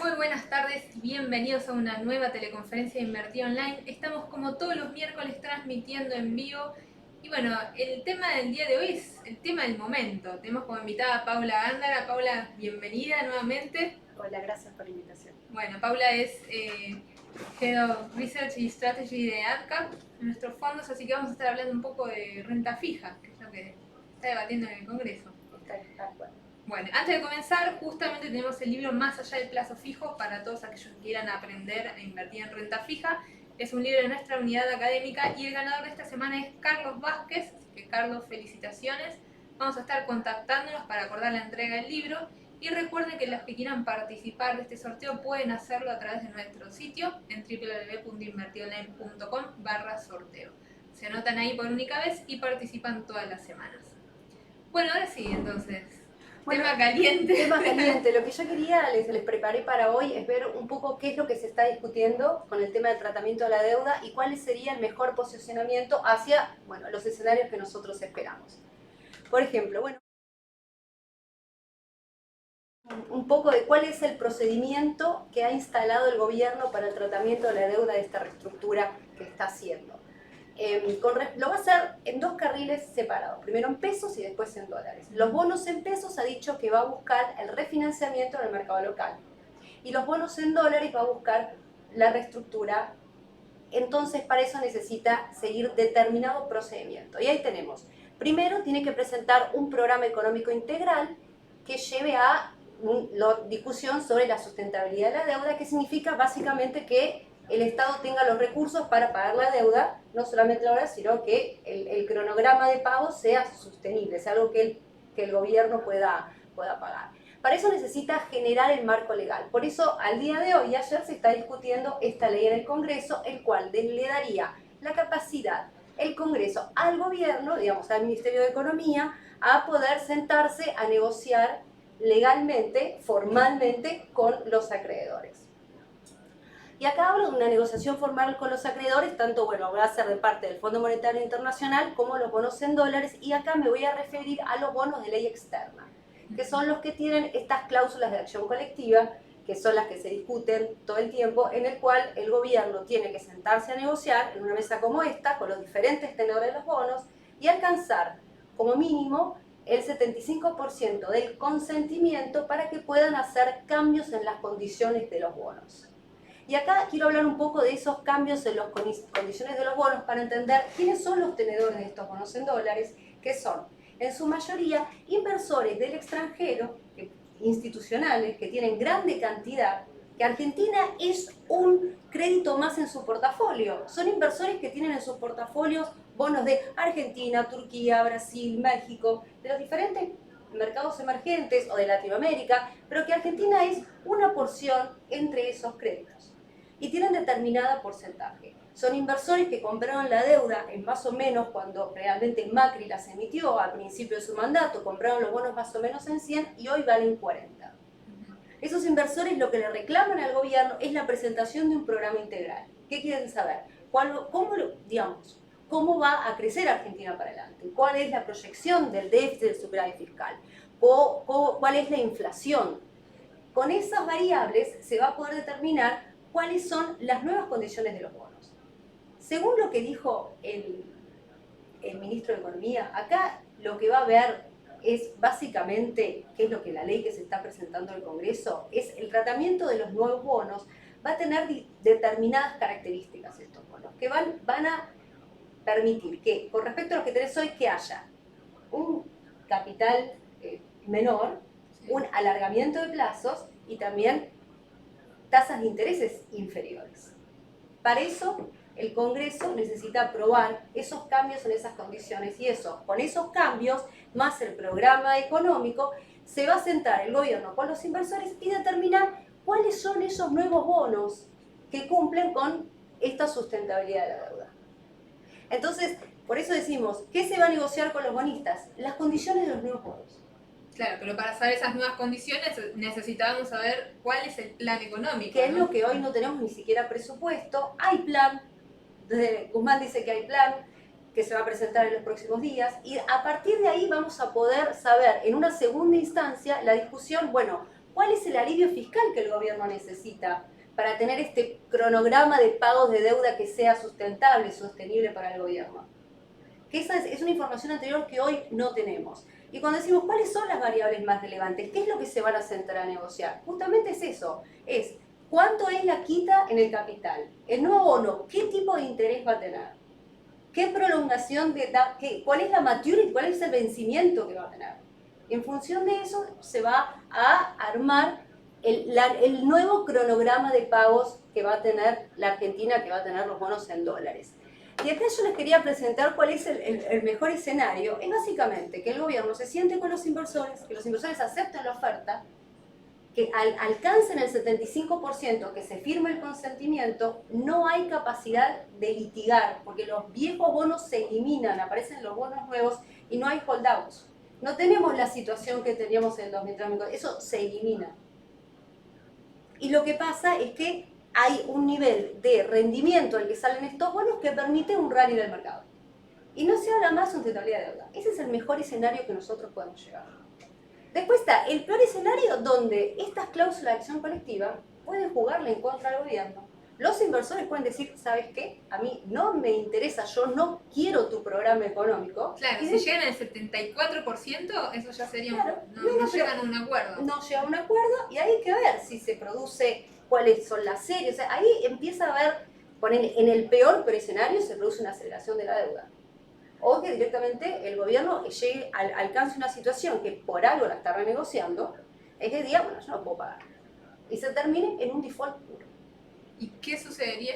Muy buenas tardes, bienvenidos a una nueva teleconferencia de Invertir Online. Estamos como todos los miércoles transmitiendo en vivo. Y bueno, el tema del día de hoy es el tema del momento. Tenemos como invitada a Paula Gándara. Paula, bienvenida nuevamente. Hola, gracias por la invitación. Bueno, Paula es Head of Research y Strategy de AdCap, nuestros fondos, así que vamos a estar hablando un poco de renta fija, que es lo que está debatiendo en el Congreso. Está bueno. Bueno, antes de comenzar, justamente tenemos el libro Más allá del plazo fijo para todos aquellos que quieran aprender a invertir en renta fija. Es un libro de nuestra unidad académica y el ganador de esta semana es Carlos Vázquez, así que Carlos, felicitaciones. Vamos a estar contactándonos para acordar la entrega del libro y recuerden que los que quieran participar de este sorteo pueden hacerlo a través de nuestro sitio en www.invertionline.com/sorteo. Se anotan ahí por única vez y participan todas las semanas. Bueno, ahora sí, entonces. Bueno, tema caliente. Tema caliente. Lo que yo quería, les preparé para hoy, es ver un poco qué es lo que se está discutiendo con el tema del tratamiento de la deuda y cuál sería el mejor posicionamiento hacia, bueno, los escenarios que nosotros esperamos. Por ejemplo, bueno, un poco de cuál es el procedimiento que ha instalado el gobierno para el tratamiento de la deuda de esta reestructura que está haciendo. Lo va a hacer en dos carriles separados, primero en pesos y después en dólares. Los bonos en pesos ha dicho que va a buscar el refinanciamiento en el mercado local y los bonos en dólares va a buscar la reestructura. Entonces para eso necesita seguir determinado procedimiento y ahí tenemos, primero tiene que presentar un programa económico integral que lleve a la discusión sobre la sustentabilidad de la deuda, que significa básicamente que el Estado tenga los recursos para pagar la deuda, no solamente la hora, sino que el cronograma de pago sea sostenible, sea algo que el gobierno pueda pagar. Para eso necesita generar el marco legal. Por eso, al día de hoy y ayer se está discutiendo esta ley en el Congreso, el cual le daría la capacidad, el Congreso, al gobierno, digamos, al Ministerio de Economía, a poder sentarse a negociar legalmente, formalmente, con los acreedores. Y acá hablo de una negociación formal con los acreedores, tanto, bueno, va a ser de parte del Fondo Monetario Internacional como los bonos en dólares, y acá me voy a referir a los bonos de ley externa, que son los que tienen estas cláusulas de acción colectiva, que son las que se discuten todo el tiempo, en el cual el gobierno tiene que sentarse a negociar en una mesa como esta, con los diferentes tenedores de los bonos, y alcanzar, como mínimo, el 75% del consentimiento para que puedan hacer cambios en las condiciones de los bonos. Y acá quiero hablar un poco de esos cambios en las condiciones de los bonos para entender quiénes son los tenedores de estos bonos en dólares, que son, en su mayoría, inversores del extranjero, institucionales, que tienen grande cantidad, que Argentina es un crédito más en su portafolio. Son inversores que tienen en sus portafolios bonos de Argentina, Turquía, Brasil, México, de los diferentes mercados emergentes o de Latinoamérica, pero que Argentina es una porción entre esos créditos y tienen determinado porcentaje. Son inversores que compraron la deuda en más o menos cuando realmente Macri las emitió al principio de su mandato, compraron los bonos más o menos en 100 y hoy valen 40. Esos inversores lo que le reclaman al gobierno es la presentación de un programa integral. ¿Qué quieren saber? ¿Cómo va a crecer Argentina para adelante? ¿Cuál es la proyección del déficit del superávit fiscal? ¿Cuál es la inflación? Con esas variables se va a poder determinar cuáles son las nuevas condiciones de los bonos. Según lo que dijo el ministro de Economía, acá lo que va a haber es básicamente, qué es lo que la ley que se está presentando al Congreso, es el tratamiento de los nuevos bonos, va a tener determinadas características estos bonos, que van a permitir que, con respecto a lo que tenés hoy, que haya un capital menor, un alargamiento de plazos y también tasas de intereses inferiores. Para eso, el Congreso necesita aprobar esos cambios en esas condiciones y con esos cambios, más el programa económico, se va a sentar el gobierno con los inversores y determinar cuáles son esos nuevos bonos que cumplen con esta sustentabilidad de la deuda. Entonces, por eso decimos, ¿qué se va a negociar con los bonistas? Las condiciones de los nuevos bonos. Claro, pero para saber esas nuevas condiciones necesitábamos saber cuál es el plan económico. Que es lo que hoy no tenemos ni siquiera presupuesto. Hay plan, Guzmán dice que hay plan, que se va a presentar en los próximos días, y a partir de ahí vamos a poder saber en una segunda instancia la discusión, bueno, ¿cuál es el alivio fiscal que el gobierno necesita para tener este cronograma de pagos de deuda que sea sustentable, sostenible para el gobierno? Que esa es una información anterior que hoy no tenemos. Y cuando decimos cuáles son las variables más relevantes, qué es lo que se van a sentar a negociar, justamente es eso, es cuánto es la quita en el capital, el nuevo bono, qué tipo de interés va a tener, qué prolongación de edad, cuál es la maturity, cuál es el vencimiento que va a tener. En función de eso se va a armar el nuevo cronograma de pagos que va a tener la Argentina, que va a tener los bonos en dólares. Y acá yo les quería presentar cuál es el mejor escenario. Es básicamente que el gobierno se siente con los inversores, que los inversores acepten la oferta, que alcancen el 75%, que se firme el consentimiento, no hay capacidad de litigar, porque los viejos bonos se eliminan, aparecen los bonos nuevos y no hay holdouts. No tenemos la situación que teníamos en el 2003, eso se elimina. Y lo que pasa es que hay un nivel de rendimiento al que salen estos bonos que permite un rally del mercado. Y no se habla más de sustentabilidad de deuda. Ese es el mejor escenario que nosotros podemos llegar. Después está el peor escenario donde estas cláusulas de acción colectiva pueden jugarle en contra al gobierno. Los inversores pueden decir, ¿sabes qué? A mí no me interesa, yo no quiero tu programa económico. Claro, si llegan al 74%, eso ya sería, claro, no llegan a un acuerdo. No llega a un acuerdo y hay que ver si se produce, cuáles son las series. O sea, ahí empieza a haber, en el peor escenario se produce una aceleración de la deuda. O que directamente el gobierno alcance una situación que por algo la está renegociando, es que diga, bueno, yo no puedo pagar. Y se termine en un default puro. ¿Y qué sucedería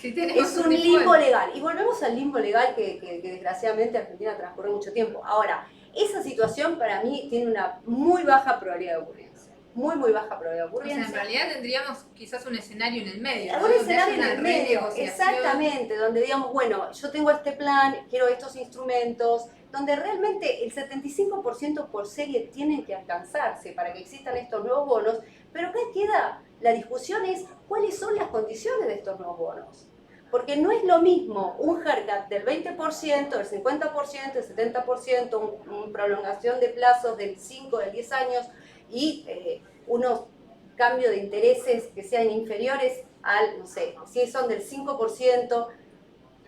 si tenemos es un limbo legal? Y volvemos al limbo legal que desgraciadamente Argentina transcurre mucho tiempo. Ahora, esa situación para mí tiene una muy baja probabilidad de ocurrencia. Muy baja probabilidad de ocurrencia. O sea, en realidad tendríamos quizás un escenario en el medio. Un escenario en el medio, exactamente, donde digamos, bueno, yo tengo este plan, quiero estos instrumentos, donde realmente el 75% por serie tienen que alcanzarse para que existan estos nuevos bonos, pero acá queda, la discusión es cuáles son las condiciones de estos nuevos bonos. Porque no es lo mismo un haircut del 20%, del 50%, del 70%, una prolongación de plazos del 5, del 10 años y unos cambios de intereses que sean inferiores al, no sé, si son del 5%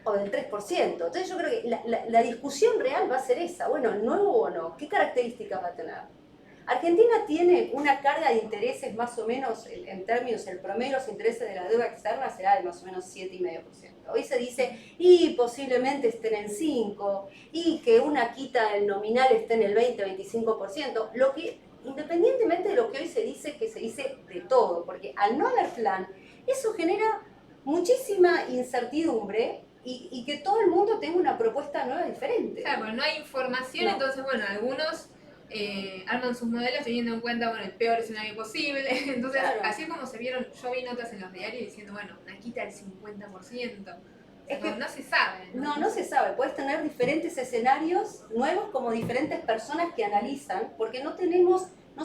o del 3%. Entonces yo creo que la discusión real va a ser esa. Bueno, el nuevo bono, ¿qué características va a tener? Argentina tiene una carga de intereses más o menos, en términos, el promedio de los intereses de la deuda externa será de más o menos 7,5%. Hoy se dice, y posiblemente estén en 5%, y que una quita del nominal esté en el 20-25%, lo que, independientemente de lo que hoy se dice, que se dice de todo, porque al no haber plan, eso genera muchísima incertidumbre y que todo el mundo tenga una propuesta nueva diferente. Claro, bueno, no hay información, no. Entonces, bueno, algunos arman sus modelos teniendo en cuenta, bueno, el peor escenario posible. Entonces, claro, así como se vieron, yo vi notas en los diarios diciendo, bueno, una quita del 50%. Es que no se sabe. No se sabe. Puedes tener diferentes escenarios nuevos como diferentes personas que analizan, porque no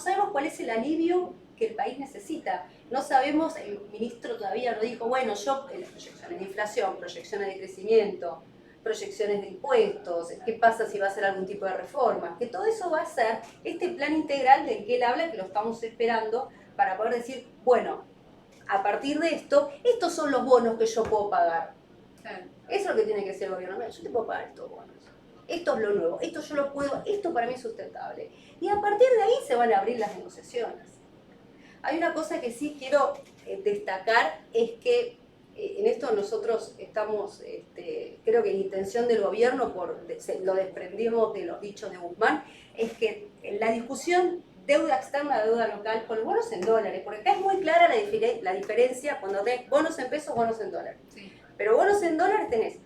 sabemos cuál es el alivio que el país necesita. No sabemos, el ministro todavía lo dijo, bueno, yo, las proyecciones de inflación, proyecciones de crecimiento, proyecciones de impuestos, qué pasa si va a hacer algún tipo de reforma, que todo eso va a ser este plan integral del que él habla, que lo estamos esperando para poder decir, bueno, a partir de esto, estos son los bonos que yo puedo pagar. Claro. Eso es lo que tiene que hacer el gobierno. Yo te puedo pagar estos bonos. Esto es lo nuevo, esto yo lo puedo, esto para mí es sustentable. Y a partir de ahí se van a abrir las negociaciones. Hay una cosa que sí quiero destacar, es que en esto nosotros estamos, creo que la intención del gobierno, lo desprendimos de los dichos de Guzmán, es que la discusión deuda externa, deuda local, con los bonos en dólares, porque acá es muy clara la diferencia cuando tenés bonos en pesos, bonos en dólares. Sí. Pero bonos en dólares tenés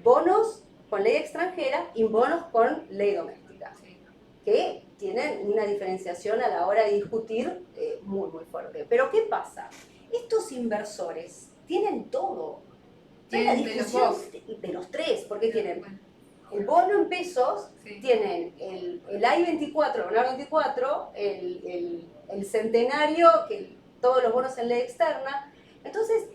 bonos con ley extranjera y bonos con ley doméstica, sí, que tienen una diferenciación a la hora de discutir muy fuerte. Pero ¿qué pasa? Estos inversores tienen todo. Tienen la discusión de los tres, porque tienen el bono en pesos, sí, tienen el I-24, el bono 24, el centenario, todos los bonos en ley externa. Entonces,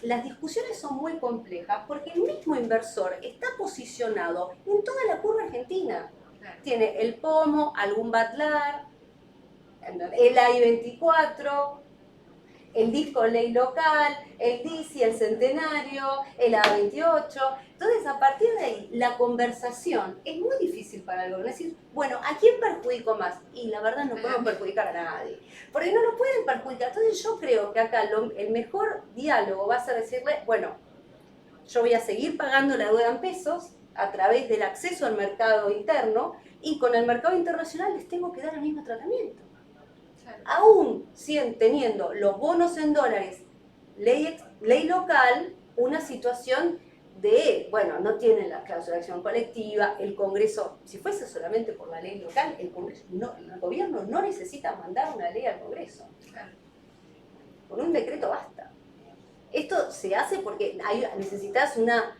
las discusiones son muy complejas porque el mismo inversor está posicionado en toda la curva argentina. Claro. Tiene el POMO, algún BATLAR, El AI-24, el disco ley local, el DICI, el centenario, el A28. Entonces, a partir de ahí, la conversación es muy difícil para el gobierno. Es decir, bueno, ¿a quién perjudico más? Y la verdad no podemos perjudicar a nadie, porque no nos pueden perjudicar. Entonces yo creo que acá el mejor diálogo va a ser decirle, bueno, yo voy a seguir pagando la deuda en pesos a través del acceso al mercado interno y con el mercado internacional les tengo que dar el mismo tratamiento. Aún teniendo los bonos en dólares, ley local, una situación de, bueno, no tienen la cláusula de acción colectiva, el Congreso, si fuese solamente por la ley local, el gobierno no necesita mandar una ley al Congreso. Con un decreto basta. Esto se hace porque necesitas una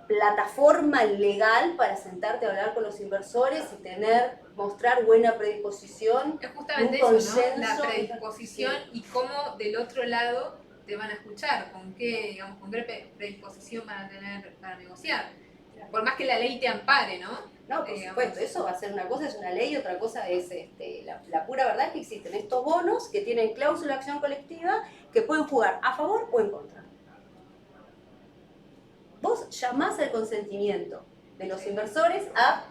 plataforma legal para sentarte a hablar con los inversores y mostrar buena predisposición. Es justamente eso, ¿no? La predisposición y cómo del otro lado te van a escuchar, con qué predisposición van a tener para negociar. Por más que la ley te ampare, ¿no? No, por supuesto, eso va a ser una cosa, es una ley, y otra cosa es la pura verdad que existen estos bonos que tienen cláusula de acción colectiva que pueden jugar a favor o en contra. Vos llamás al consentimiento de los inversores a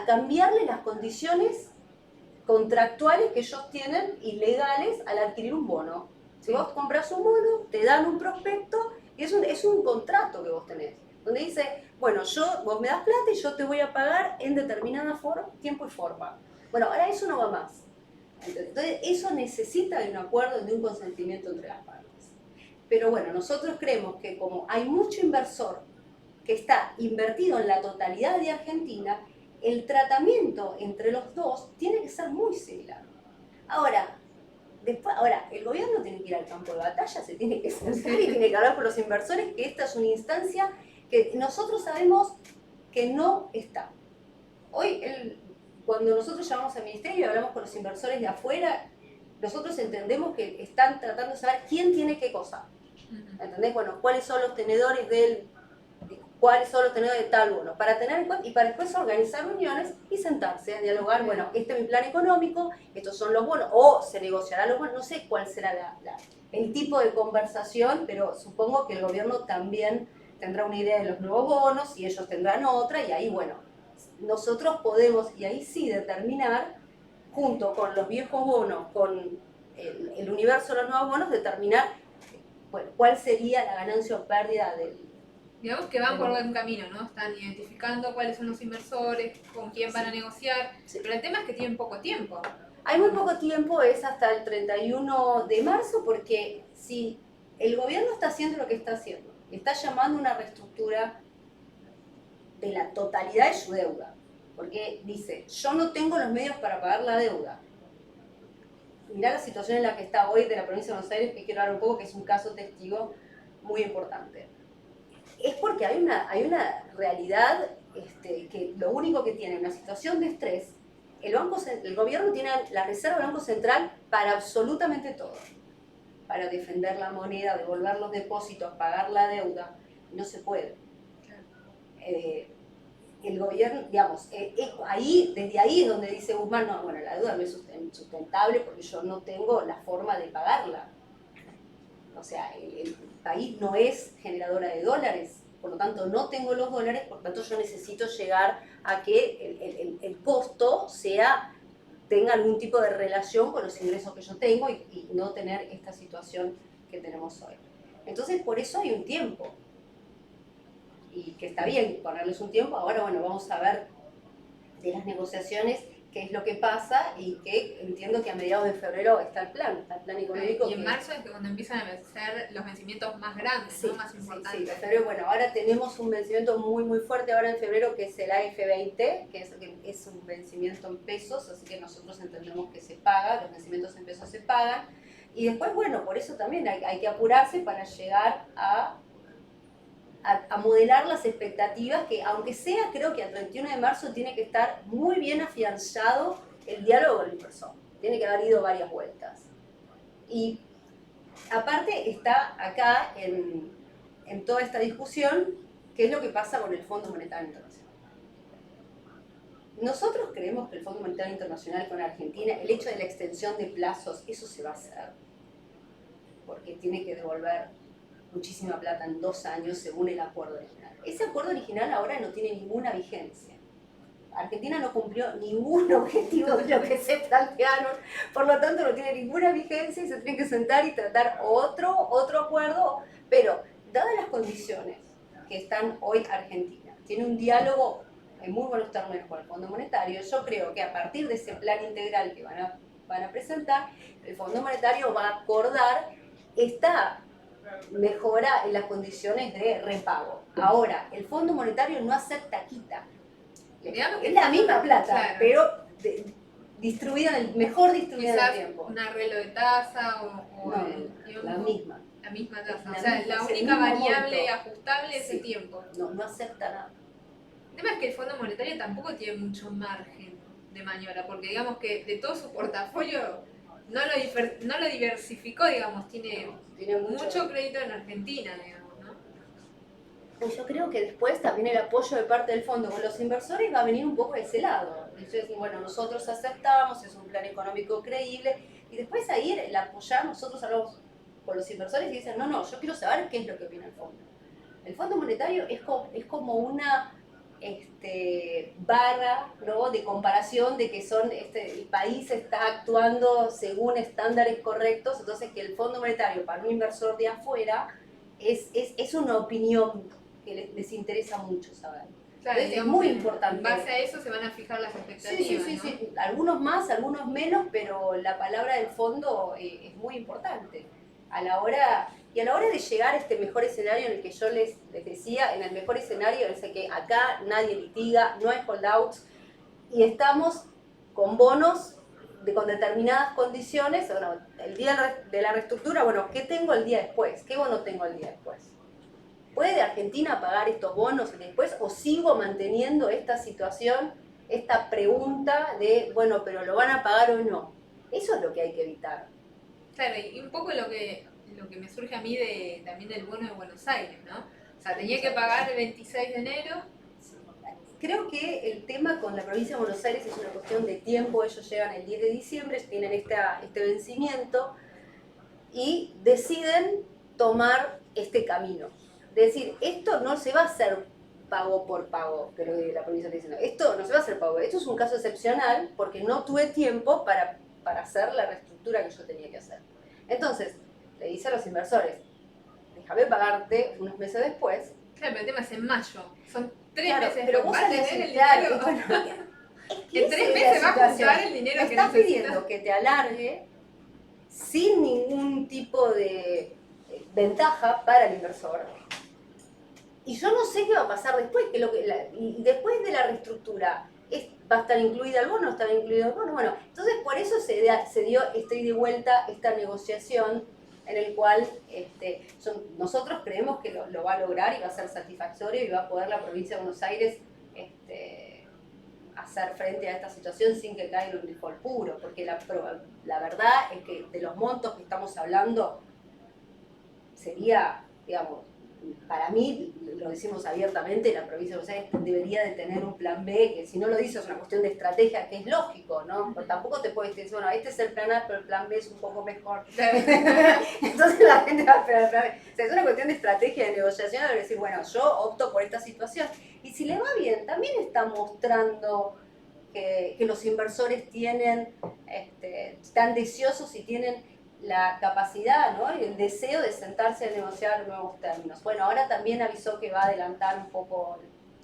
cambiarles las condiciones contractuales que ellos tienen y legales al adquirir un bono. Si vos compras un bono, te dan un prospecto y es un contrato que vos tenés, donde dice, bueno, vos me das plata y yo te voy a pagar en determinada tiempo y forma. Bueno, ahora eso no va más. Entonces, eso necesita de un acuerdo, de un consentimiento entre las partes. Pero bueno, nosotros creemos que como hay mucho inversor que está invertido en la totalidad de Argentina, el tratamiento entre los dos tiene que ser muy similar. Ahora, el gobierno tiene que ir al campo de batalla, se tiene que sentar y tiene que hablar con los inversores, que esta es una instancia que nosotros sabemos que no está. Hoy, cuando nosotros llamamos al ministerio y hablamos con los inversores de afuera, nosotros entendemos que están tratando de saber quién tiene qué cosa. ¿Entendés? Bueno, cuáles son los tenedores de tal bono, para tener en cuenta y para después organizar reuniones y sentarse a dialogar, bueno, este es mi plan económico, estos son los bonos, o se negociará los bonos, no sé cuál será el tipo de conversación, pero supongo que el gobierno también tendrá una idea de los nuevos bonos y ellos tendrán otra, y ahí, bueno, nosotros podemos, y ahí sí, determinar, junto con los viejos bonos, con el universo de los nuevos bonos, determinar, bueno, cuál sería la ganancia o pérdida del... Digamos que van por buen camino, ¿no? Están identificando cuáles son los inversores, con quién van a negociar, pero el tema es que tienen poco tiempo. Hay muy poco tiempo, es hasta el 31 de marzo, porque si el gobierno está haciendo lo que está haciendo, está llamando una reestructura de la totalidad de su deuda, porque dice, yo no tengo los medios para pagar la deuda. Mirá la situación en la que está hoy de la provincia de Buenos Aires, que quiero hablar un poco, que es un caso testigo muy importante. Es porque hay una realidad que lo único que tiene, una situación de estrés, el gobierno tiene la reserva del Banco Central para absolutamente todo. Para defender la moneda, devolver los depósitos, pagar la deuda, no se puede. El gobierno, digamos, desde ahí es donde dice Guzmán, no, bueno, la deuda no es sustentable porque yo no tengo la forma de pagarla. O sea, el país no es generadora de dólares, por lo tanto no tengo los dólares, por lo tanto yo necesito llegar a que el costo tenga algún tipo de relación con los ingresos que yo tengo y no tener esta situación que tenemos hoy. Entonces, por eso hay un tiempo. Y que está bien ponerles un tiempo. Ahora, bueno, vamos a ver de las negociaciones qué es lo que pasa y que entiendo que a mediados de febrero está el plan económico. Y en marzo es que cuando empiezan a vencer los vencimientos más grandes, sí, ¿no? Más importantes. Sí, en febrero, bueno, ahora tenemos un vencimiento muy, muy fuerte ahora en febrero, que es el AF20, que es un vencimiento en pesos, así que nosotros entendemos que se paga, los vencimientos en pesos se pagan. Y después, bueno, por eso también hay que apurarse para llegar a modelar las expectativas, que aunque sea, creo que al 31 de marzo tiene que estar muy bien afianzado el diálogo con el inversor. Tiene que haber ido varias vueltas. Y aparte está acá en toda esta discusión qué es lo que pasa con el Fondo Monetario Internacional. nosotros creemos que el Fondo Monetario Internacional con Argentina, el hecho de la extensión de plazos, eso se va a hacer, porque tiene que devolver muchísima plata en 2 años según el acuerdo original. Ese acuerdo original ahora no tiene ninguna vigencia. Argentina no cumplió ningún objetivo de lo que se plantearon, por lo tanto no tiene ninguna vigencia y se tiene que sentar y tratar otro acuerdo, pero dadas las condiciones que están hoy Argentina, tiene un diálogo en muy buenos términos con el Fondo Monetario, yo creo que a partir de ese plan integral que van a presentar, el Fondo Monetario va a acordar esta mejora en las condiciones de repago. Ahora, el Fondo Monetario no acepta quita. Es la misma plata, claro, pero distribuida mejor distribuyida en el tiempo. Un arreglo de tasa o no, la misma. La misma tasa. O sea, la única variable monto ajustable es el tiempo. No acepta nada. El tema es que el Fondo Monetario tampoco tiene mucho margen de maniobra, porque digamos que de todo su portafolio no lo diversificó, digamos, tiene mucho crédito en Argentina, digamos, ¿no? Pues yo creo que después también el apoyo de parte del fondo con los inversores va a venir un poco de ese lado. Entonces, bueno, nosotros aceptamos, es un plan económico creíble, y después ahí el apoyar, nosotros hablamos con los inversores y dicen, no, yo quiero saber qué es lo que opina el fondo. El Fondo Monetario es como una barra, ¿no?, de comparación de que el país está actuando según estándares correctos, entonces que el Fondo Monetario para un inversor de afuera es una opinión que les interesa mucho saber. Claro, entonces, es muy importante. En base a eso se van a fijar las expectativas. Sí. Algunos más, algunos menos, pero la palabra del fondo es muy importante. A la hora de llegar a este mejor escenario en el que yo les decía, en el mejor escenario es el que acá nadie litiga, no hay holdouts, y estamos con bonos con determinadas condiciones. Bueno, el día de la reestructura, bueno, ¿qué tengo el día después? ¿Qué bono tengo el día después? ¿Puede Argentina pagar estos bonos después o sigo manteniendo esta situación, esta pregunta de, bueno, pero ¿lo van a pagar o no? Eso es lo que hay que evitar. Claro, y un poco lo que me surge a mí también del bono de Buenos Aires, ¿no? O sea, tenía que pagar el 26 de enero. Creo que el tema con la provincia de Buenos Aires es una cuestión de tiempo. Ellos llegan el 10 de diciembre, tienen este vencimiento y deciden tomar este camino. Es decir, esto no se va a hacer pago por pago, que lo que la provincia está diciendo. Esto no se va a hacer pago. Esto es un caso excepcional porque no tuve tiempo para hacer la reestructura que yo tenía que hacer. Entonces, le dice a los inversores, déjame pagarte unos meses después. Claro, pero el tema es en mayo. Son 3 meses. Pero vos vas a tener el dinero. Bueno, en 3 meses va a juntar el dinero que estás pidiendo que te alargue sin ningún tipo de ventaja para el inversor. Y yo no sé qué va a pasar después, y después de la reestructura, ¿va a estar incluida el bono? ¿Está incluido el bono? Bueno, entonces por eso se dio de vuelta esta negociación en el cual nosotros creemos que lo va a lograr y va a ser satisfactorio y va a poder la provincia de Buenos Aires hacer frente a esta situación sin que caiga un default puro, porque la verdad es que de los montos que estamos hablando sería, digamos, para mí, lo decimos abiertamente, la provincia de Buenos Aires debería de tener un plan B, que si no lo dice es una cuestión de estrategia, que es lógico, ¿no? Pero tampoco te puedes decir, bueno, este es el plan A, pero el plan B es un poco mejor. Entonces la gente va a esperar el plan B. O sea, es una cuestión de estrategia, de negociación, de decir, bueno, yo opto por esta situación. Y si le va bien, también está mostrando que los inversores están deseosos y tienen la capacidad, ¿no?, y el deseo de sentarse a negociar nuevos términos. Bueno, ahora también avisó que va a adelantar un poco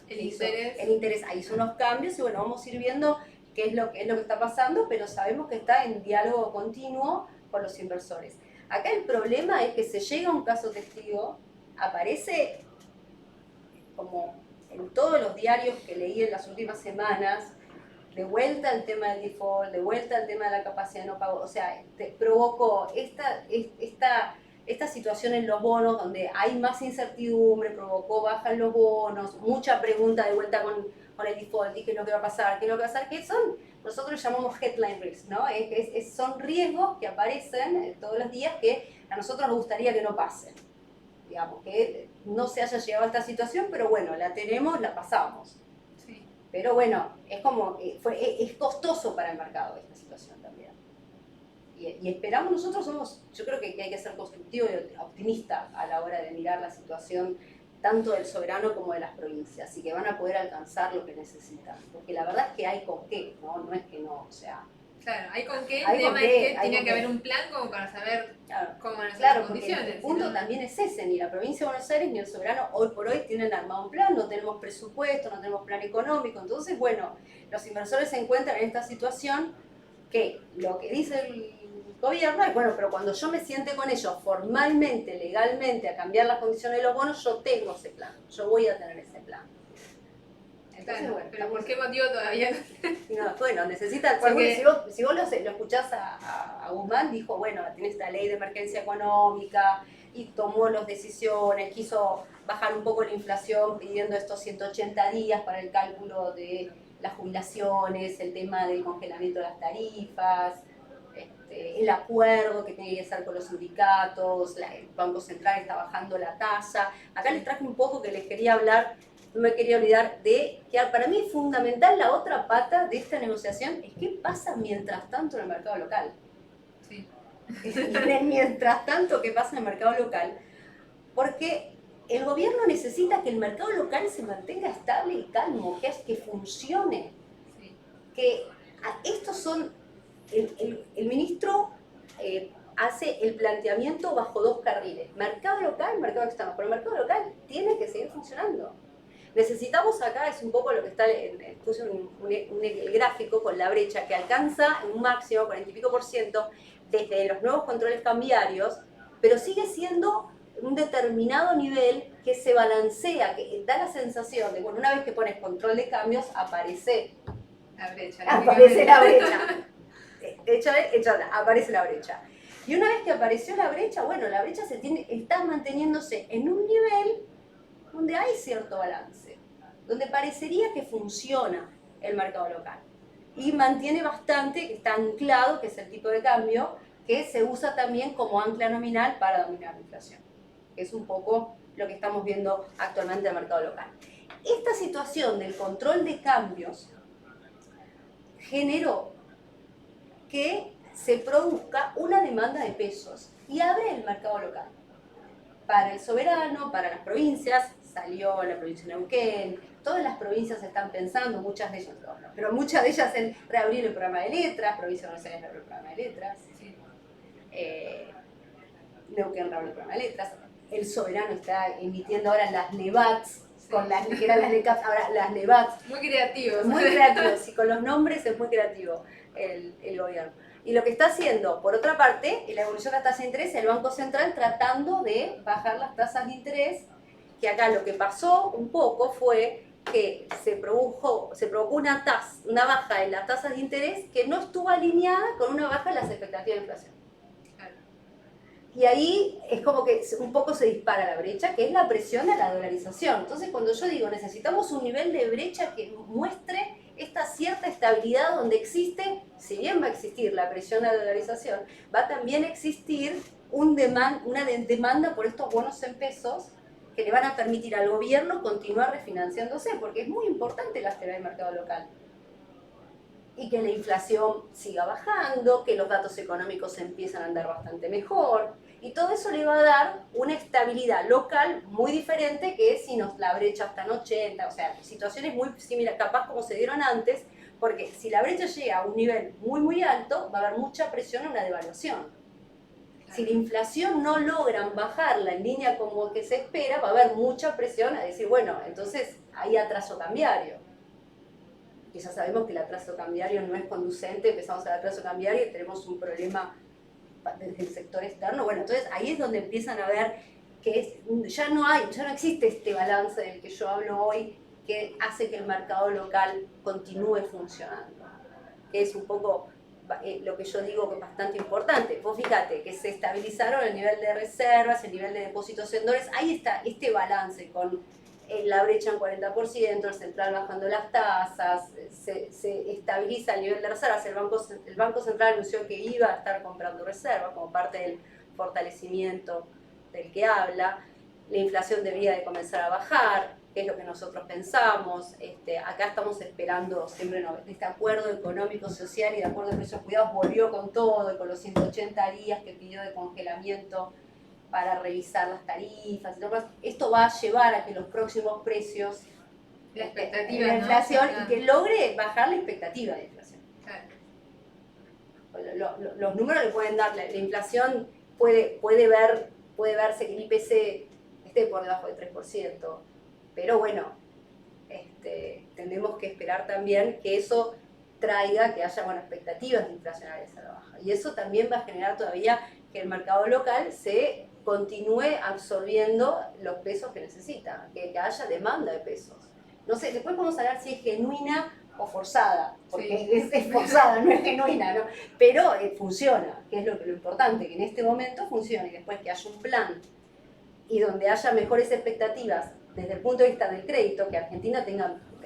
el interés. Ahí hizo unos cambios y bueno, vamos a ir viendo qué es lo que está pasando, pero sabemos que está en diálogo continuo con los inversores. Acá el problema es que se llega a un caso testigo, aparece como en todos los diarios que leí en las últimas semanas, de vuelta al tema del default, de vuelta al tema de la capacidad de no pago. O sea, provocó esta situación en los bonos donde hay más incertidumbre, bajan los bonos, mucha pregunta de vuelta con el default, y qué es lo que va a pasar, que nosotros llamamos headline risk, ¿no? Son riesgos que aparecen todos los días que a nosotros nos gustaría que no pasen. Digamos, que no se haya llegado a esta situación, pero bueno, la tenemos, la pasamos. Pero bueno, es como, es costoso para el mercado esta situación también. Y esperamos, nosotros yo creo que hay que ser constructivo y optimista a la hora de mirar la situación tanto del soberano como de las provincias, y que van a poder alcanzar lo que necesitan. Porque la verdad es que hay con qué, ¿no? Es que no, o sea... Claro, hay con qué, el tema es que tiene que haber un plan como para saber cómo van a ser las condiciones. El punto también es ese, ni la provincia de Buenos Aires ni el soberano hoy por hoy tienen armado un plan, no tenemos presupuesto, no tenemos plan económico, entonces bueno, los inversores se encuentran en esta situación que lo que dice el gobierno es, bueno, pero cuando yo me siente con ellos formalmente, legalmente, a cambiar las condiciones de los bonos, yo tengo ese plan, yo voy a tener ese plan. Entonces, bueno, pero ¿por qué motivo todavía no? No, bueno, necesitan, porque si vos lo escuchás a Guzmán, dijo, bueno, tiene esta ley de emergencia económica y tomó las decisiones, quiso bajar un poco la inflación pidiendo estos 180 días para el cálculo de las jubilaciones, el tema del congelamiento de las tarifas, el acuerdo que tiene que hacer con los sindicatos, el Banco Central está bajando la tasa. Acá les traje un poco que les quería hablar. No me quería olvidar de que para mí es fundamental la otra pata de esta negociación, es qué pasa mientras tanto en el mercado local. Sí. Mientras tanto, ¿qué pasa en el mercado local? Porque el gobierno necesita que el mercado local se mantenga estable y calmo, que funcione. Sí. Que estos son, el ministro hace el planteamiento bajo dos carriles, mercado local, mercado externo, pero el mercado local tiene que seguir funcionando. Necesitamos acá, es un poco lo que está, puse el gráfico con la brecha que alcanza un máximo, 40 y pico %, desde los nuevos controles cambiarios, pero sigue siendo un determinado nivel que se balancea, que da la sensación de, bueno, una vez que pones control de cambios, aparece la brecha. Aparece la brecha. Aparece la brecha. Y una vez que apareció la brecha, bueno, la brecha está manteniéndose en un nivel donde hay cierto balance, donde parecería que funciona el mercado local. Y mantiene bastante, que está anclado, que es el tipo de cambio, que se usa también como ancla nominal para dominar la inflación. Es un poco lo que estamos viendo actualmente en el mercado local. Esta situación del control de cambios generó que se produzca una demanda de pesos y abre el mercado local. Para el soberano, para las provincias, salió la provincia de Neuquén, todas las provincias están pensando, muchas de ellas, pero muchas de ellas en reabrir el programa de letras, provincia de Buenos Aires reabrió el programa de letras, sí. Neuquén reabrió el programa de letras, el soberano está emitiendo ahora las LEVATs, con las que eran las LECAPs, ahora las LEVATs. Muy creativos. Muy creativos, y con los nombres es muy creativo el gobierno. Y lo que está haciendo, por otra parte, en la evolución de la tasa de interés, el Banco Central tratando de bajar las tasas de interés, que acá lo que pasó un poco fue que se provocó una baja en las tasas de interés que no estuvo alineada con una baja en las expectativas de inflación. Y ahí es como que un poco se dispara la brecha, que es la presión de la dolarización. Entonces, cuando yo digo necesitamos un nivel de brecha que muestre esta cierta estabilidad donde existe, si bien va a existir la presión de la dolarización, va a también existir una demanda por estos bonos en pesos que le van a permitir al gobierno continuar refinanciándose, porque es muy importante la estabilidad del mercado local. Y que la inflación siga bajando, que los datos económicos empiezan a andar bastante mejor. Y todo eso le va a dar una estabilidad local muy diferente que si la brecha está en 80, o sea, situaciones muy similares, capaz como se dieron antes, porque si la brecha llega a un nivel muy, muy alto, va a haber mucha presión en una devaluación. Si la inflación no logran bajarla en línea como que se espera, va a haber mucha presión a decir, bueno, entonces hay atraso cambiario. Que ya sabemos que el atraso cambiario no es conducente, empezamos el atraso cambiario y tenemos un problema desde el sector externo. Bueno, entonces ahí es donde empiezan a ver que ya no existe este balance del que yo hablo hoy, que hace que el mercado local continúe funcionando. Que es un poco lo que yo digo que es bastante importante. Vos fíjate que se estabilizaron el nivel de reservas, el nivel de depósitos en dólares, ahí está este balance con la brecha en 40%, el central bajando las tasas, se estabiliza el nivel de reservas. El Banco Central anunció que iba a estar comprando reservas como parte del fortalecimiento del que habla. La inflación debería de comenzar a bajar. qué es lo que nosotros pensamos. Acá estamos esperando siempre este acuerdo económico, social y de acuerdo de precios cuidados volvió con todo, y con los 180 días que pidió de congelamiento para revisar las tarifas y todo más. Esto va a llevar a que los próximos precios, la expectativa, la inflación, ¿no? y que logre bajar la expectativa de inflación. Claro. Los números le pueden dar, la inflación puede verse que el IPC esté por debajo del 3%, pero bueno, tenemos que esperar también que eso traiga que haya expectativas inflacionarias a la baja. Y eso también va a generar todavía que el mercado local se continúe absorbiendo los pesos que necesita, que haya demanda de pesos. No sé, después podemos hablar si es genuina o forzada, porque sí, es forzada, no es genuina, ¿no? Pero funciona, que es lo importante, que en este momento funcione, y después que haya un plan y donde haya mejores expectativas desde el punto de vista del crédito, que Argentina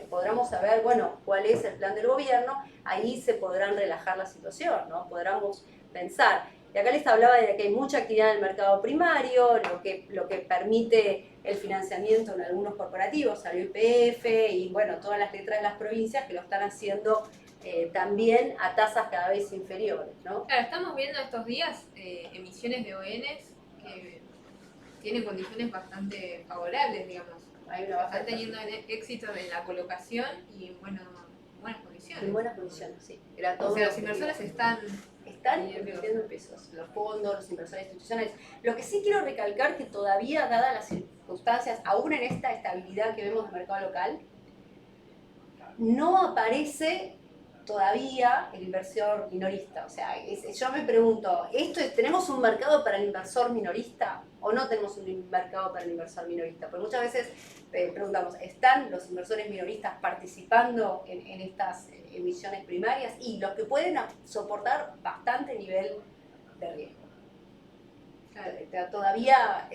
podamos saber, bueno, cuál es el plan del gobierno, ahí se podrán relajar la situación, ¿no? Podremos pensar. Y acá les hablaba de que hay mucha actividad en el mercado primario, lo que permite el financiamiento en algunos corporativos, al YPF y bueno, todas las letras de las provincias que lo están haciendo también a tasas cada vez inferiores, ¿no? Claro, estamos viendo estos días emisiones de ONs que tienen condiciones bastante favorables, digamos. Están teniendo éxito en la colocación y buenas condiciones. En buenas condiciones, sí. O sea, los inversores están invirtiendo en pesos, los fondos, los inversores institucionales. Lo que sí quiero recalcar que todavía, dadas las circunstancias, aún en esta estabilidad que vemos del mercado local, no aparece todavía el inversor minorista. O sea, yo me pregunto, ¿tenemos un mercado para el inversor minorista o no tenemos un mercado para el inversor minorista? Porque muchas veces preguntamos, ¿están los inversores minoristas participando en estas emisiones primarias? Y los que pueden soportar bastante nivel de riesgo. Todavía,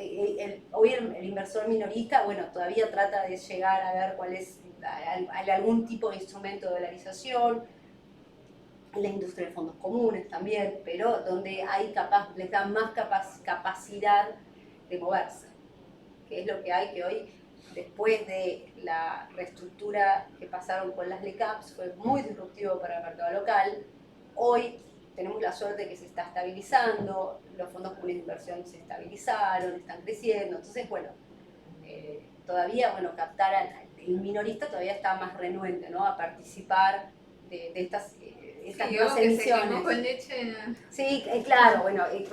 hoy el inversor minorista, todavía trata de llegar a ver cuál es algún tipo de instrumento de dolarización, la industria de fondos comunes también, pero donde les da más capacidad de moverse, que es lo que hay, que hoy, después de la reestructura que pasaron con las LECAPs, fue muy disruptivo para el mercado local. Hoy tenemos la suerte de que se está estabilizando, los fondos comunes de inversión se estabilizaron, están creciendo, entonces todavía, captar el minorista todavía está más renuente, ¿no?, a participar de estas nuevas emisiones. Con leche. Sí, claro,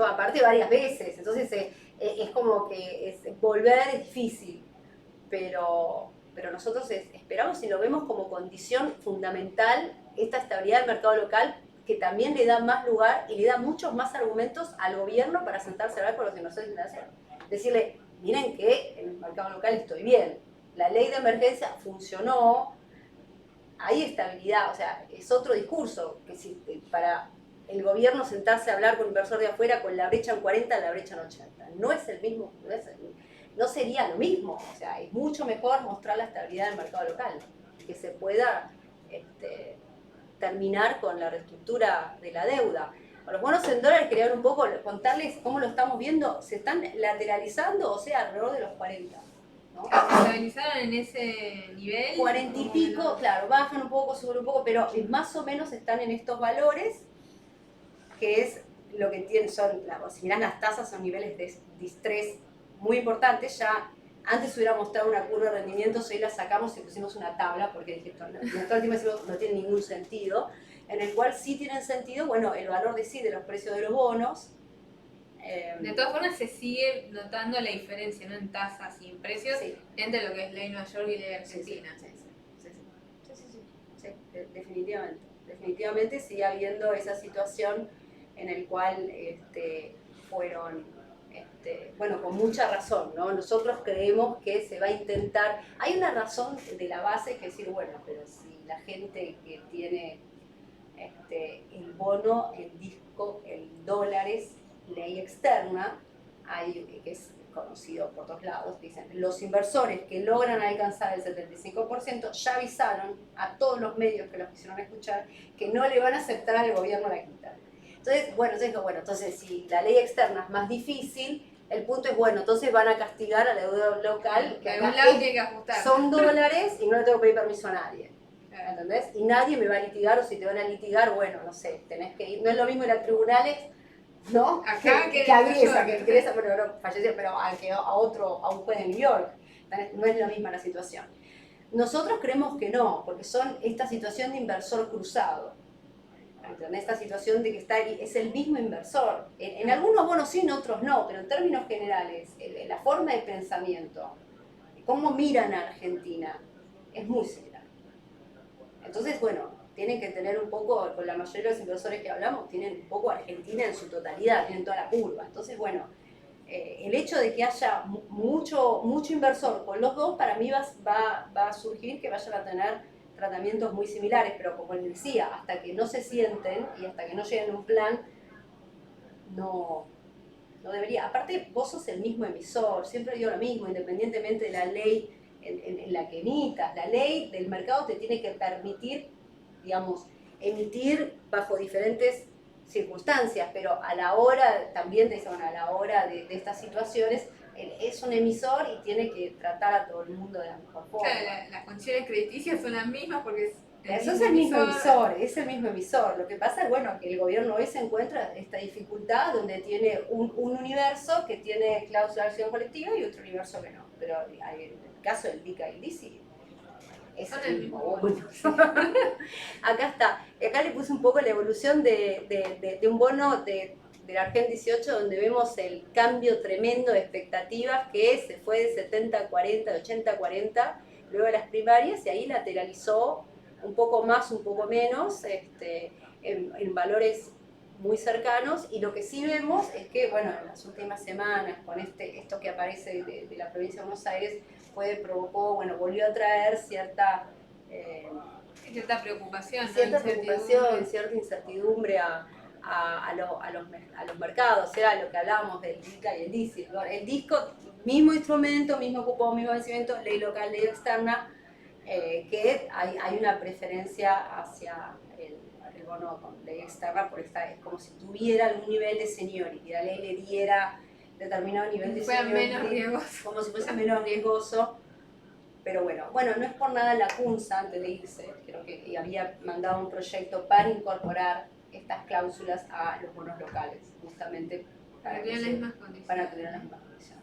aparte varias veces, entonces es como que volver es difícil, pero nosotros esperamos y lo vemos como condición fundamental esta estabilidad del mercado local, que también le da más lugar y le da muchos más argumentos al gobierno para sentarse a hablar con los inversores financieros. Decirle, miren que en el mercado local estoy bien, la ley de emergencia funcionó, hay estabilidad, o sea, es otro discurso, que si para el gobierno sentarse a hablar con un inversor de afuera con la brecha en 40, la brecha en 80, no es el mismo, no sería lo mismo, o sea, es mucho mejor mostrar la estabilidad del mercado local, que se pueda terminar con la reestructura de la deuda. Con los bonos en dólares quería un poco contarles cómo lo estamos viendo, se están lateralizando, o sea, alrededor de los 40. ¿No? Se estabilizaron en ese nivel. 40 y pico, claro, bajan un poco, suben un poco, pero más o menos están en estos valores, que es lo que tienen, si miran las tasas, son niveles de estrés muy importantes. Ya antes hubiera mostrado una curva de rendimientos, hoy la sacamos y pusimos una tabla, porque dije, no tiene ningún sentido, en el cual sí tienen sentido, el valor de los precios de los bonos. De todas formas se sigue notando la diferencia, ¿no?, en tasas y en precios, sí, entre lo que es ley Nueva York y ley Argentina. Sí, definitivamente sigue habiendo esa situación en el cual fueron, con mucha razón, ¿no? Nosotros creemos que se va a intentar, hay una razón de la base que es decir, pero si la gente que tiene el bono, el disco, el dólares, ley externa, que es conocido por todos lados, dicen, los inversores que logran alcanzar el 75% ya avisaron a todos los medios que los quisieron escuchar que no le van a aceptar al gobierno la quita. Entonces, entonces si la ley externa es más difícil, El punto es, bueno, entonces van a castigar a la deuda local, que De acá algún lado tiene que ajustar. son dólares y no le tengo que pedir permiso a nadie. Claro. ¿Entendés? Y nadie me va a litigar, o si te van a litigar, bueno, no sé, tenés que ir. No es lo mismo ir a tribunales, ¿no? Acá que que a en Nueva Griesa, York. que Griesa, pero no falleció, pero a otro, a un juez de New York. No es la misma la situación. Nosotros creemos que no, porque son esta situación de inversor cruzado. ¿Entendés? Esta situación de que es el mismo inversor. En algunos bonos sí, en otros no, pero en términos generales, la forma de pensamiento, cómo miran a Argentina, es muy similar. Entonces, bueno, tienen que tener un poco, con la mayoría de los inversores que hablamos, tienen un poco Argentina en su totalidad, tienen toda la curva. Entonces, bueno, el hecho de que haya mucho inversor con los dos, para mí va a surgir que vayan a tener tratamientos muy similares, pero como les decía, hasta que no se sienten y hasta que no lleguen a un plan, no debería. Aparte, vos sos el mismo emisor, siempre digo lo mismo, independientemente de la ley en la que emitas. La ley del mercado te tiene que permitir, digamos, emitir bajo diferentes circunstancias, pero a la hora, también a la hora de estas situaciones, es un emisor y tiene que tratar a todo el mundo de la mejor forma. Claro, las condiciones crediticias son las mismas porque es Eso es el mismo emisor, es el mismo emisor. Lo que pasa es, bueno, que el gobierno hoy se encuentra esta dificultad donde tiene un universo que tiene cláusula de acción colectiva y otro universo que no. Pero en el caso del DICA y el DICI es el mismo bono. Acá está. Acá le puse un poco la evolución de un bono de la Argen 18, donde vemos el cambio tremendo de expectativas que se fue de 70-40, de 80-40, luego de las primarias, y ahí lateralizó un poco más, un poco menos, en valores muy cercanos, y lo que sí vemos es que, bueno, en las últimas semanas, con esto que aparece de la provincia de Buenos Aires, provocó, bueno, volvió a traer cierta preocupación, ¿no? Cierta incertidumbre a los mercados, era lo que hablábamos del DICA y el DICI. El DISCO, mismo instrumento, mismo cupo, mismo vencimiento, ley local, ley externa, que hay una preferencia hacia el bono con ley externa, porque es como si tuviera algún nivel de seniority, la ley le diera determinado nivel de seniority, menos riesgoso. como si fuese menos riesgoso. Pero bueno, no es por nada la CUNSA, antes de irse, creo que había mandado un proyecto para incorporar estas cláusulas a los bonos locales, justamente para tener las mismas condiciones. Para tener las mismas condiciones.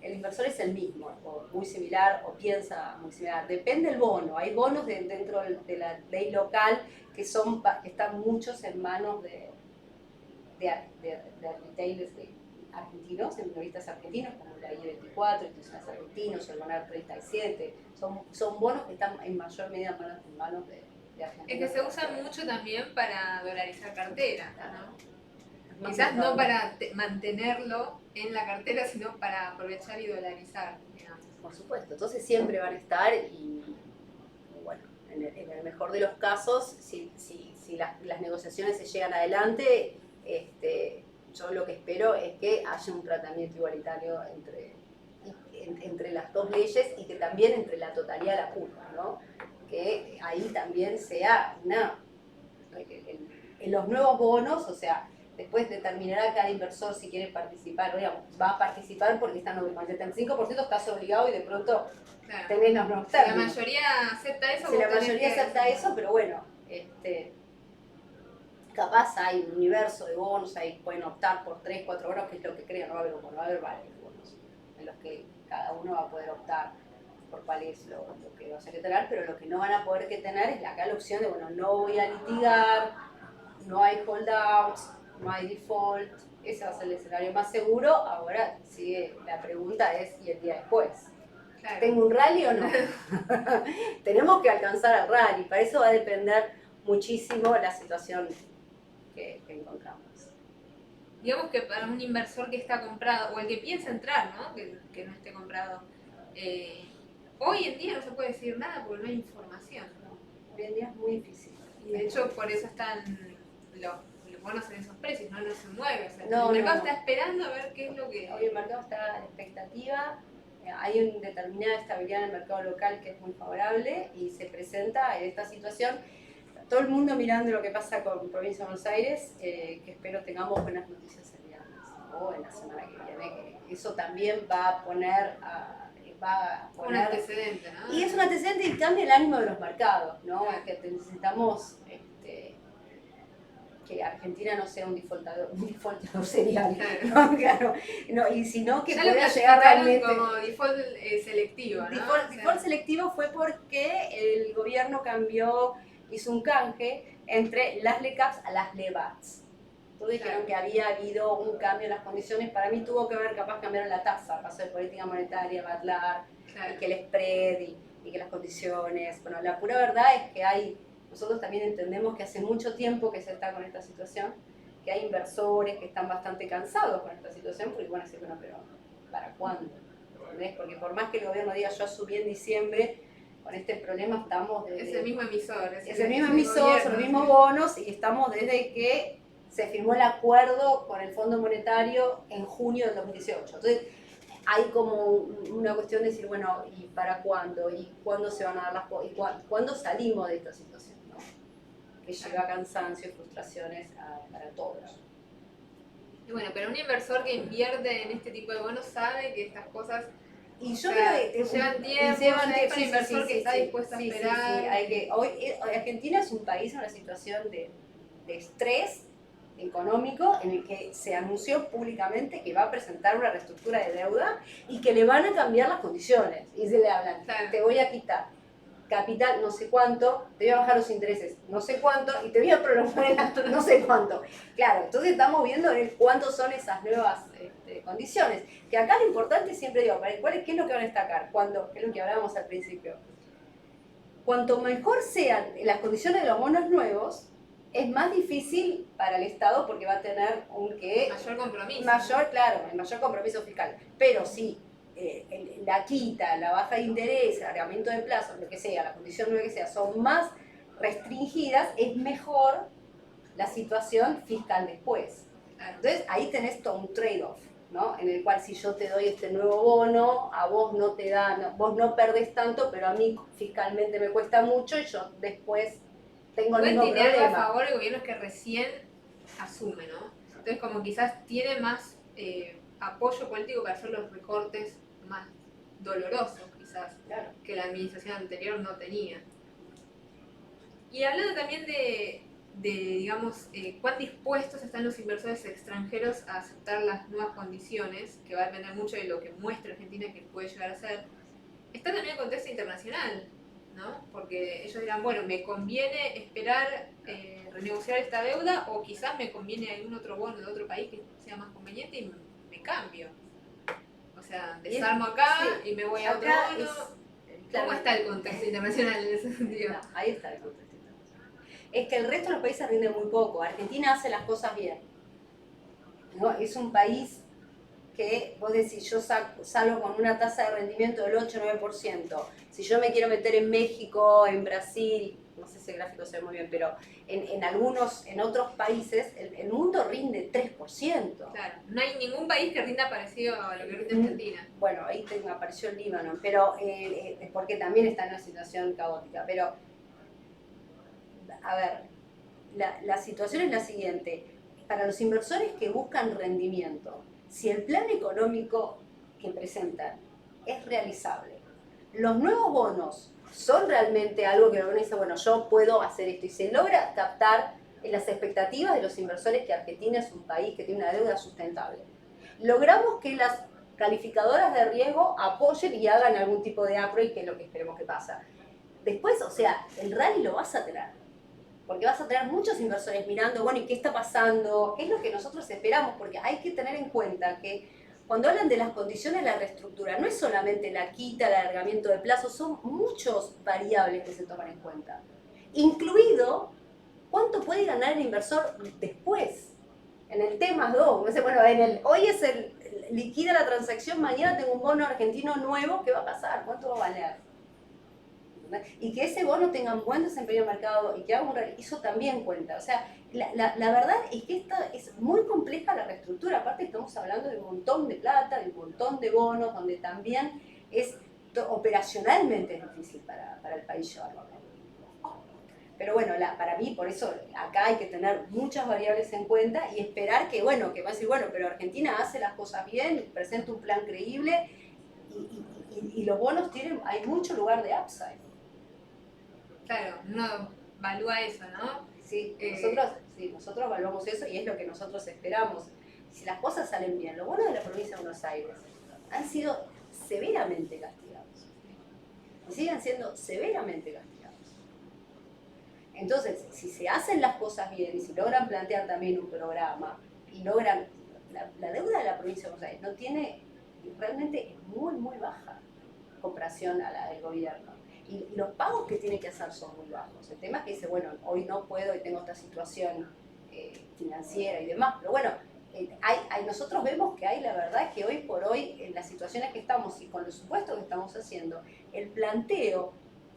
El inversor es el mismo, o muy similar, o piensa muy similar. Depende del bono. Hay bonos dentro de la ley local que están muchos en manos de retailers argentinos, de minoristas argentinos, como la I-24, instituciones argentinos, o el Bonar 37. Son bonos que están en mayor medida en manos de argentinos. Es que se usan mucho también para dolarizar cartera, ¿no? Quizás mercado. No para mantenerlo en la cartera, sino para aprovechar y dolarizar, digamos. Por supuesto, entonces siempre van a estar y bueno, en el mejor de los casos, si las negociaciones se llegan adelante, yo lo que espero es que haya un tratamiento igualitario entre las dos leyes y que también entre la totalidad de la curva, ¿no? Que ahí también sea en los nuevos bonos, o sea, después determinará cada inversor si quiere participar, digamos, va a participar porque están el 75% estás obligado y de pronto tenés los nuevos términos. Si la mayoría acepta eso, si la mayoría acepta eso, pero bueno, capaz hay un universo de bonos, ahí pueden optar por 3, 4 bonos, que es lo que creo, no va a haber varios bonos en los que cada uno va a poder optar por cuál es lo que va a tener, pero lo que no van a poder tener es acá la opción de, bueno, no voy a litigar, no hay holdouts, no hay default, ese va a ser el escenario más seguro. Ahora sigue la pregunta es, ¿y el día después? Claro. ¿Tengo un rally o no? Tenemos que alcanzar al rally, para eso va a depender muchísimo la situación que encontramos. Digamos que para un inversor que está comprado, o el que piensa entrar, ¿no? Que no esté comprado, hoy en día no se puede decir nada porque no hay información. Hoy en día es muy difícil. Y de hecho por eso están los bonos en esos precios, no se mueve. O sea, el mercado está esperando a ver qué es lo que... Hoy el mercado está en expectativa, hay una determinada estabilidad en el mercado local que es muy favorable y se presenta en esta situación. Todo el mundo mirando lo que pasa con Provincia de Buenos Aires, que espero tengamos buenas noticias el viernes. o en la semana que viene, que eso también va a poner un antecedente, ¿no? Y es un antecedente y cambia el ánimo de los mercados, ¿no? Que necesitamos que Argentina no sea un defaultador serial, ¿no? Claro, no, y sino que ya pueda llegar realmente como default selectivo, ¿no? Default selectivo fue porque el gobierno hizo un canje entre las LECAPs a las LEVATs. Todos dijeron que había habido un cambio en las condiciones. Para mí tuvo que ver, capaz cambiaron la tasa, pasó de política monetaria, Badlar, y que el spread y que las condiciones. Bueno, la pura verdad es que nosotros también entendemos que hace mucho tiempo que se está con esta situación, que hay inversores que están bastante cansados con esta situación, porque van a decir, bueno, pero ¿para cuándo? ¿Entendés? Porque por más que el gobierno diga yo subí en diciembre, con este problema estamos desde... Es el mismo emisor. Es el mismo emisor, son los mismos bonos y estamos desde que se firmó el acuerdo con el Fondo Monetario en junio del 2018. Entonces hay como una cuestión de decir, bueno, ¿y para cuándo? ¿Y cuándo se van a dar las cosas? ¿Y cuándo salimos de esta situación? ¿No? Que lleva cansancio y frustraciones para todos. Y bueno, pero un inversor que invierte en este tipo de bonos sabe que estas cosas y yo creo que llevan tiempo, es un inversor que está dispuesto a esperar. Hoy Argentina es un país en una situación de estrés económico en el que se anunció públicamente que va a presentar una reestructura de deuda y que le van a cambiar las condiciones. Y se le hablan, claro, te voy a quitar capital no sé cuánto, te voy a bajar los intereses no sé cuánto y te voy a prolongar el no sé cuánto. Claro, entonces estamos viendo cuántos son esas nuevas condiciones. Que acá lo importante siempre digo, ¿qué es lo que van a destacar? ¿Qué es lo que hablábamos al principio? Cuanto mejor sean las condiciones de los bonos nuevos, es más difícil para el Estado porque va a tener mayor compromiso. Claro, el mayor compromiso fiscal. Pero si la quita, la baja de interés, el alargamiento de plazo, lo que sea, la condición nueva que sea, son más restringidas, es mejor la situación fiscal después. Claro. Entonces ahí tenés todo un trade-off, ¿no? En el cual si yo te doy este nuevo bono, a vos no te da, vos no perdés tanto, pero a mí fiscalmente me cuesta mucho y yo después tengo el mismo problema. A favor el gobierno es que recién asume, ¿no? Entonces como quizás tiene más apoyo político para hacer los recortes más dolorosos quizás, claro, que la administración anterior no tenía. Y hablando también de digamos, cuán dispuestos están los inversores extranjeros a aceptar las nuevas condiciones, que va a depender mucho de lo que muestre Argentina que puede llegar a ser, está también el contexto internacional, ¿no? Porque ellos dirán, bueno, me conviene esperar renegociar esta deuda o quizás me conviene algún otro bono de otro país que sea más conveniente y me cambio. O sea, desarmo acá y me voy a otro bono. ¿Cómo está el contexto internacional en ese sentido? No, ahí está el contexto internacional. Es que el resto de los países rinde muy poco. Argentina hace las cosas bien, ¿no? Es un país que vos decís, yo salgo con una tasa de rendimiento del 8-9%. Si yo me quiero meter en México, en Brasil, no sé si el gráfico se ve muy bien, pero en otros países, el mundo rinde 3%. Claro, no hay ningún país que rinda parecido a lo que rinde Argentina. Bueno, ahí apareció el Líbano, pero porque también está en una situación caótica. Pero, a ver, la situación es la siguiente. Para los inversores que buscan rendimiento, si el plan económico que presentan es realizable, los nuevos bonos son realmente algo que uno dice, bueno, yo puedo hacer esto, y se logra captar en las expectativas de los inversores que Argentina es un país que tiene una deuda sustentable. Logramos que las calificadoras de riesgo apoyen y hagan algún tipo de upgrade, que es lo que esperemos que pasa. Después, o sea, el rally lo vas a tener, porque vas a tener muchos inversores mirando, bueno, ¿y qué está pasando? ¿Qué es lo que nosotros esperamos? Porque hay que tener en cuenta que cuando hablan de las condiciones de la reestructura, no es solamente la quita, el alargamiento de plazo, son muchos variables que se toman en cuenta. Incluido, ¿cuánto puede ganar el inversor después? En el T+2, bueno, hoy es liquida la transacción, mañana tengo un bono argentino nuevo, ¿qué va a pasar? ¿Cuánto va a valer? Y que ese bono tenga un buen desempeño en el mercado y que haga eso también cuenta. O sea, la verdad es que esta es muy compleja la reestructura. Aparte estamos hablando de un montón de plata, de un montón de bonos, donde también operacionalmente es difícil para el país llevarlo. Pero bueno, para mí, por eso acá hay que tener muchas variables en cuenta y esperar que, bueno, que va a decir, bueno, pero Argentina hace las cosas bien, presenta un plan creíble y los bonos tienen, hay mucho lugar de upside. Claro, uno evalúa eso, ¿no? Sí, nosotros evaluamos eso y es lo que nosotros esperamos. Si las cosas salen bien, los bonos de la provincia de Buenos Aires han sido severamente castigados y siguen siendo severamente castigados. Entonces, si se hacen las cosas bien y si logran plantear también un programa y logran, la deuda de la provincia de Buenos Aires no tiene, realmente es muy, muy baja en comparación a la del gobierno. Y los pagos que tiene que hacer son muy bajos. El tema es que dice, bueno, hoy no puedo y tengo esta situación financiera y demás, pero bueno, nosotros vemos que hay, la verdad es que hoy por hoy, en las situaciones que estamos y con los supuestos que estamos haciendo, el planteo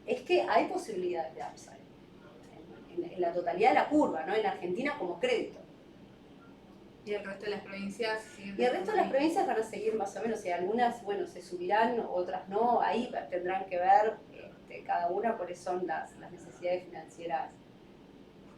es que hay posibilidades de upside. En la totalidad de la curva, ¿no? En Argentina como crédito. Y el resto de las provincias siguen. Y el resto de las provincias van a seguir más o menos, o sea, algunas, bueno, se subirán, otras no, ahí tendrán que ver cada una cuáles son las necesidades financieras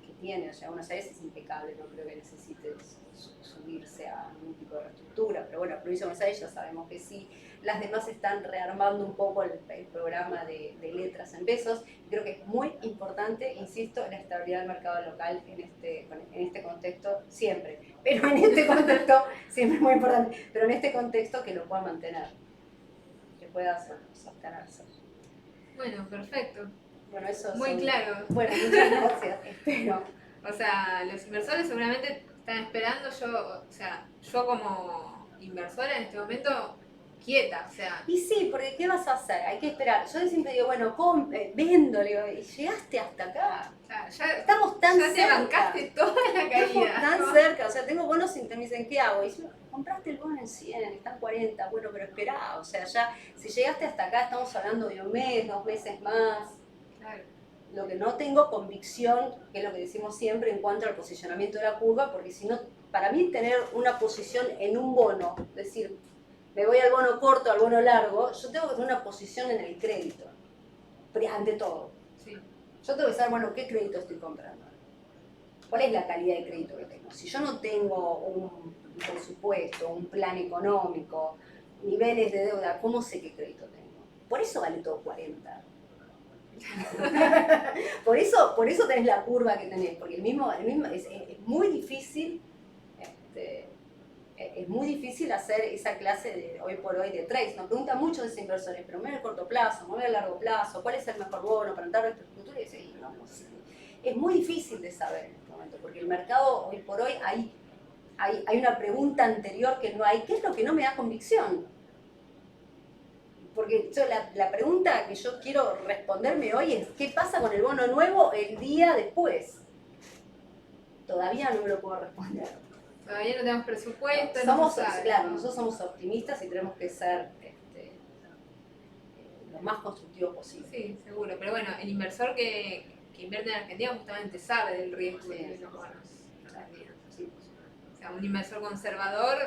que tiene. O sea, Buenos Aires es impecable, no creo que necesite subirse a ningún tipo de reestructura, pero bueno, la provincia de Buenos Aires ya sabemos que sí. Las demás están rearmando un poco el programa de letras en pesos. Creo que es muy importante, insisto, la estabilidad del mercado local en este contexto siempre. Pero en este contexto, siempre es muy importante, pero en este contexto que lo pueda mantener, que pueda sostenerse. Bueno, perfecto. Bueno, eso muy claro. Bueno, muchas gracias, espero. O sea, los inversores seguramente están esperando, yo como inversora en este momento quieta, o sea. Y sí, porque ¿qué vas a hacer? Hay que esperar. Yo siempre digo, bueno, vendo, le digo, y llegaste hasta acá. Ya estamos tan cerca. Ya te bancaste toda la caída. Estamos tan cerca, o sea, tengo bonos y me dicen, ¿qué hago? Y yo, compraste el bono en 100, está en 40, bueno, pero esperá, o sea, ya, si llegaste hasta acá, estamos hablando de un mes, 2 meses más. Claro. Lo que no tengo convicción, que es lo que decimos siempre en cuanto al posicionamiento de la curva, porque si no, para mí tener una posición en un bono, es decir, me voy al bono corto, al bono largo, yo tengo que tener una posición en el crédito, ante todo. Sí. Yo tengo que saber, bueno, ¿qué crédito estoy comprando? ¿Cuál es la calidad de crédito que tengo? Si yo no tengo un presupuesto, un plan económico, niveles de deuda, ¿cómo sé qué crédito tengo? Por eso vale todo 40. por eso tenés la curva que tenés, porque el mismo es muy difícil, es muy difícil hacer esa clase de hoy por hoy de trades. Nos preguntan muchos de inversores, pero me voy a corto plazo, me voy a largo plazo, ¿cuál es el mejor bono para entrar en reestructura? Y dice, no sé. Es muy difícil de saber en este momento, porque el mercado hoy por hoy hay una pregunta anterior que no hay, ¿qué es lo que no me da convicción? Porque la pregunta que yo quiero responderme hoy es, ¿qué pasa con el bono nuevo el día después? Todavía no me lo puedo responder. Todavía no tenemos presupuesto. Claro, nosotros somos optimistas y tenemos que ser lo más constructivos posible. Sí, seguro. Pero bueno, el inversor que invierte en Argentina justamente sabe del riesgo de los bonos. Sí. O sea, un inversor conservador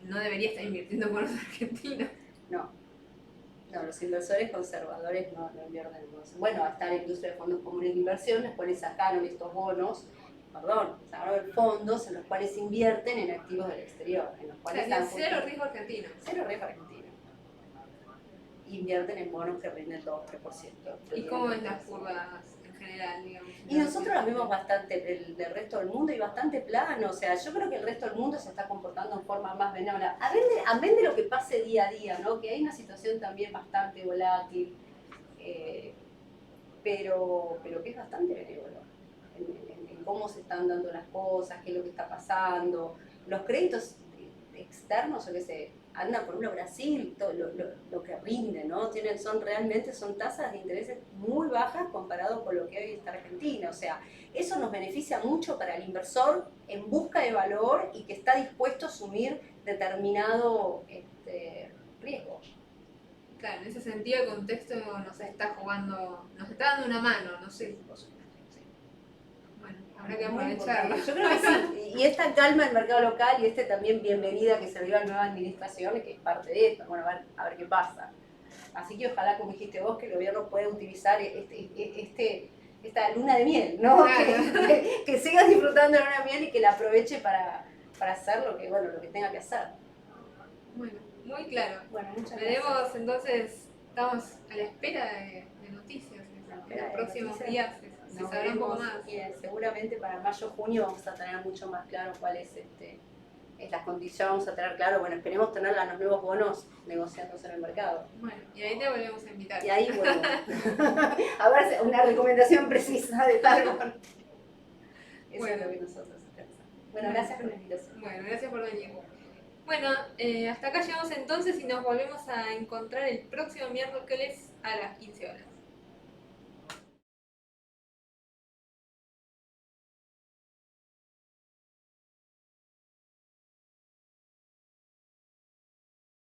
no debería estar invirtiendo en bonos argentinos. No, los inversores conservadores no invierten en bonos. Bueno, está la industria de fondos comunes de inversión, los cuales sacaron fondos en los cuales invierten en activos del exterior. En los cuales cero riesgo argentino. Cero riesgo argentino. Invierten en bonos que rinden 2-3%. ¿Y cómo ves las curvas en general, digamos? Y nosotros las vemos bastante del resto del mundo y bastante plano. O sea, yo creo que el resto del mundo se está comportando en forma más benévola. Amén de lo que pase día a día, ¿no? Que hay una situación también bastante volátil, pero que es bastante benévolo en cómo se están dando las cosas, qué es lo que está pasando. Los créditos externos, andan por ejemplo Brasil, todo lo que rinde, ¿no? Son tasas de intereses muy bajas comparado con lo que hoy está Argentina. O sea, eso nos beneficia mucho para el inversor en busca de valor y que está dispuesto a asumir determinado riesgo. Claro, en ese sentido el contexto nos está dando una mano, no sé. Bueno, habrá que aprovecharlo. Yo creo que sí, y esta calma del mercado local y también bienvenida que se dio a la nueva administración, que es parte de esto. Bueno, a ver qué pasa. Así que ojalá, como dijiste vos, que el gobierno pueda utilizar esta luna de miel, ¿no? Claro. Que siga disfrutando de la luna de miel y que la aproveche para hacer lo que tenga que hacer. Bueno, muy claro. Bueno, muchas Veremos gracias. entonces, estamos a la espera de noticias. En los próximos días se Nos sabrá un poco veremos, más. seguramente para mayo-junio vamos a tener mucho más claro cuál es las condiciones, vamos a tener claro, bueno, esperemos tener los nuevos bonos negociándose en el mercado. Bueno, y ahí te volvemos a invitar. Y ahí, bueno, a ver, una recomendación precisa de tal bono. Eso Bueno. es lo que nosotros pensamos. Bueno, gracias por la invitación. Bueno, gracias por venir. Bueno, hasta acá llegamos entonces y nos volvemos a encontrar el próximo miércoles a las 15 horas.